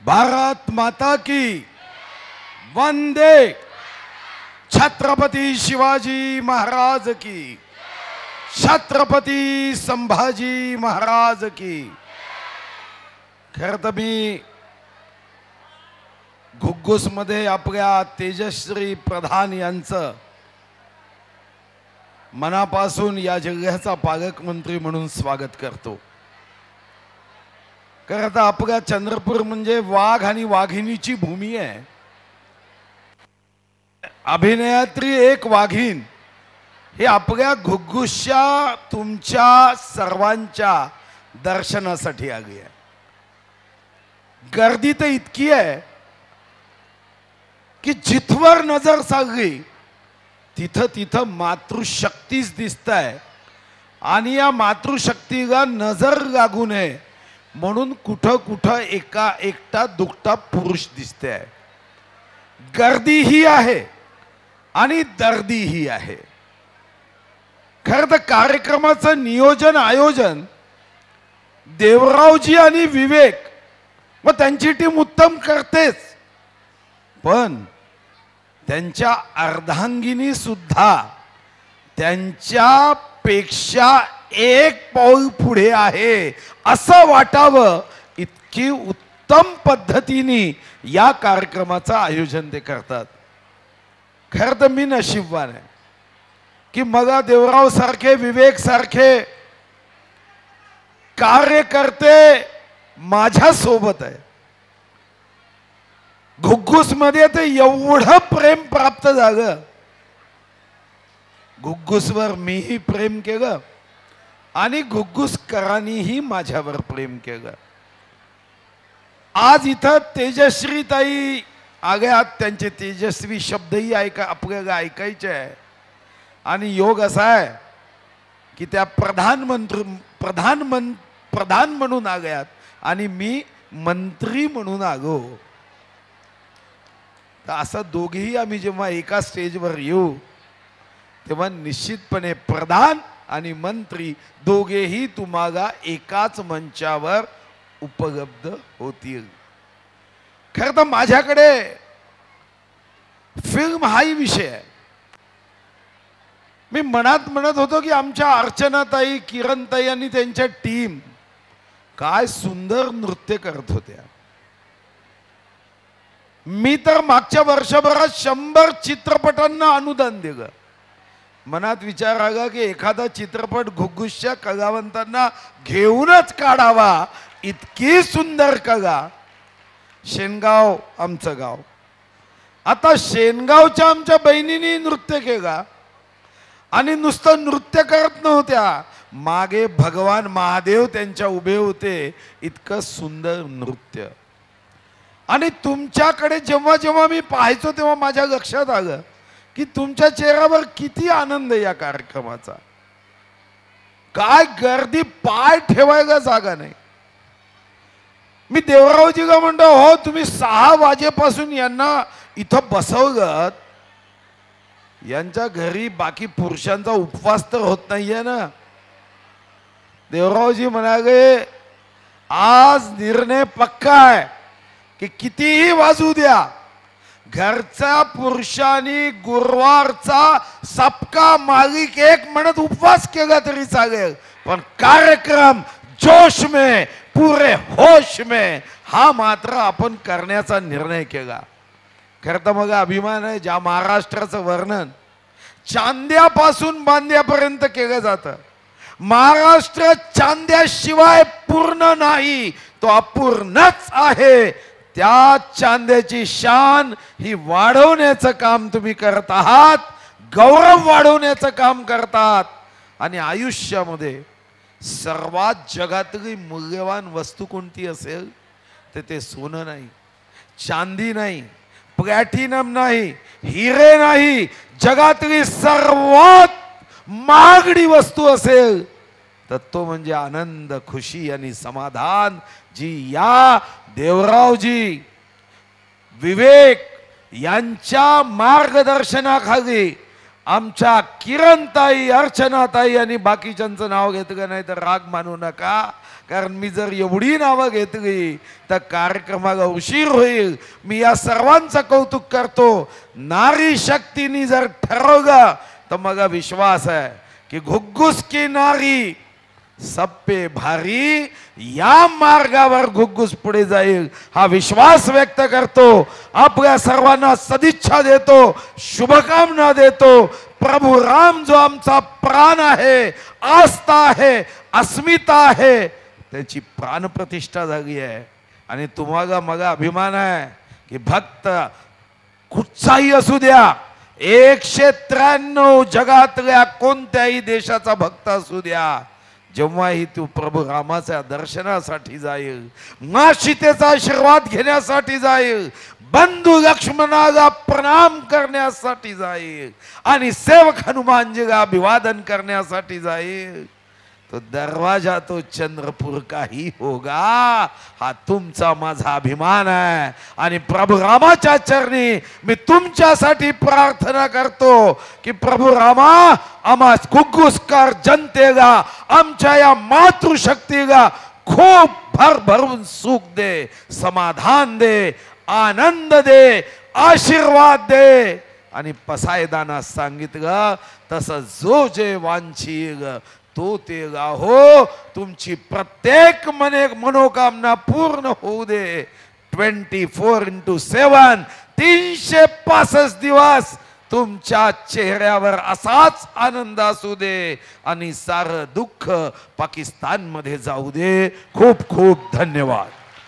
भारत माता की वंदे, छत्रपति शिवाजी महाराज की, छत्रपति संभाजी महाराज की। खरं तर मी घुग्गुस मध्ये आपल्या तेजश्री प्रधान यांचं मनापासून या जिल्ह्याचा पालकमंत्री म्हणून स्वागत करतो। कारण आता आपल्या चंद्रपूर म्हणजे वाघ आणि वाघिणीची भूमी आहे। अभिनेत्री एक वाघीण हे आपल्या घुग्गुसच्या तुमच्या सर्वांच्या दर्शनासाठी आली आहे। गर्दी तर इतकी आहे की जिथवर नजर सागली तिथं तिथं मातृशक्तीच दिसताय आणि या मातृशक्तीला नजर लागू नये म्हणून कुठं कुठं एकटा दुखता पुरुष दिसतोय। गर्दी ही आहे आणि दर्दी ही आहे। खरं तर कार्यक्रमाचं नियोजन आयोजन देवरावजी आणि विवेक व त्यांची टीम उत्तम करतेच, पण त्यांच्या अर्धांगिनी सुद्धा त्यांच्यापेक्षा एक पाऊल पुढे आहे असं वाटावं इतकी उत्तम पद्धतीने या कार्यक्रमाचं आयोजन ते करतात। खरं तर मी नशीबवान आहे की मला देवराव सारखे, विवेक सारखे कार्यकर्ते माझ्या सोबत आहे। घुग्गुस मध्ये ते एवढं प्रेम प्राप्त झालं, घुग्गुसवर मीही प्रेम केलं आणि घुग्गुसकरांनीही माझ्यावर प्रेम केलं। आज इथं तेजश्री ताई आल्या, त्यांचे तेजस्वी शब्दही आपल्याला ऐकायचे आहे आणि योग असा आहे की त्या प्रधान म्हणून आल्यात आणि मी मंत्री म्हणून आलो। तर असं दोघेही आम्ही जेव्हा एका स्टेजवर येऊ तेव्हा निश्चितपणे प्रधान आणि मंत्री दोघेही तुम्हाला एकाच मंचावर उपलब्ध होतील। खरं तर माझ्याकडे फिल्म हाही विषय आहे। मी मनात म्हणत होतो की आमच्या अर्चनाताई, किरणताई आणि त्यांच्या टीम काय सुंदर नृत्य करत होत्या। मी तर मागच्या वर्षभरात 100 चित्रपटांना अनुदान दिलं। मनात विचार आला की एखादा चित्रपट घुग्गुसच्या कलावंतांना घेऊनच काढावा, इतकी सुंदर कला। शेनगाव आमचं गाव, आता शेनगावच्या आमच्या बहिणींनी नृत्य केला आणि नुसतं नृत्य करत नव्हत्या, मागे भगवान महादेव त्यांच्या उभे होते, इतकं सुंदर नृत्य। आणि तुमच्याकडे जेव्हा जेव्हा मी पाहायचो तेव्हा माझ्या लक्षात आलं की तुमच्या चेहऱ्यावर किती आनंद या कार्यक्रमाचा। काय गर्दी, पाय ठेवायला जागा नाही। मी देवरावजीला म्हणतो, हो तुम्ही 6 वाजेपासून यांना इथं बसवलं, यांच्या घरी बाकी पुरुषांचा उपवास तर होत नाहीये ना। देवरावजी म्हणाले, आज निर्णय पक्का आहे की कितीही वाजू द्या, घरचा पुरुषांनी गुरुवारचा सबका मालिक एक म्हणत उपवास केला तरी चालेल, पण कार्यक्रम जोश में, पूरे होश में हा मात्र आपण करण्याचा निर्णय केला। खरं तर मग अभिमान आहे, ज्या महाराष्ट्राचं वर्णन चांद्यापासून बांद्यापर्यंत केलं जातं। महाराष्ट्र चांद्याशिवाय पूर्ण नाही, तो अपूर्णच आहे। त्या चांद्याची शान ही वाढवण्याचं काम तुम्ही करत आहात, गौरव वाढवण्याचं काम करतात। आणि आयुष्यामध्ये सर्वात जगातली मूल्यवान वस्तू कोणती असेल तर ते सोनं नाही, चांदी नाही, प्लॅटिनम नाही, हिरे नाही, जगातली सर्वात महागडी वस्तू असेल तर तो म्हणजे आनंद, खुशी आणि समाधान, जी या देवरावजी, विवेक यांच्या मार्गदर्शनाखाली आमच्या किरणताई, अर्चनाताई आणि बाकीच्यांचं नाव घेतलं नाही तर राग मानू नका, कारण मी जर एवढी नावं घेतली तर कार्यक्रमाला उशीर होईल. मी या सर्वांचं कौतुक करतो. नारी शक्तीने जर ठरवलं तर मला विश्वास आहे की घुग्गुस की नारी सब पे भारी, या मार्गावर घुग्गुस पुढे जाईल हा विश्वास व्यक्त करतो. आपल्या सर्वांना सदिच्छा देतो, शुभकामना देतो. प्रभू राम जो आमचा प्राण आहे, आस्था आहे, अस्मिता आहे, त्याची प्राणप्रतिष्ठा झाली आहे. आणि तुम्हाला मला अभिमान आहे की भक्त कुठचाही असू द्या, 193 जगातल्या कोणत्याही देशाचा भक्त असू द्या, जेव्हाही तू प्रभू रामाच्या दर्शनासाठी जाईल, माँ सीतेचा आशीर्वाद घेण्यासाठी जाईल, बंधू लक्ष्मणाला प्रणाम करण्यासाठी जाईल आणि सेवक हनुमानजीला अभिवादन करण्यासाठी जाईल, तो दरवाजा तो चंद्रपूर का ही होगा. हा तुमचा माझा अभिमान आहे. आणि प्रभू रामाच्या चरणी मी तुमच्यासाठी प्रार्थना करतो की प्रभू रामा, आम्हा घुग्गुसकर जनतेला, आमच्या या मातृशक्तीला खूप भरभरून सुख दे, समाधान दे, आनंद दे, आशीर्वाद दे. आणि पसायदाना सांगितलं तसं जो जे वांछील तो ते हो. तुमची प्रत्येक मनोकामना पूर्ण होऊ दे. 24/7 365 दिवस तुमच्या चेहऱ्यावर असाच आनंद असू दे आणि सारं दुःख पाकिस्तान मध्ये जाऊ दे. खूप खूप धन्यवाद.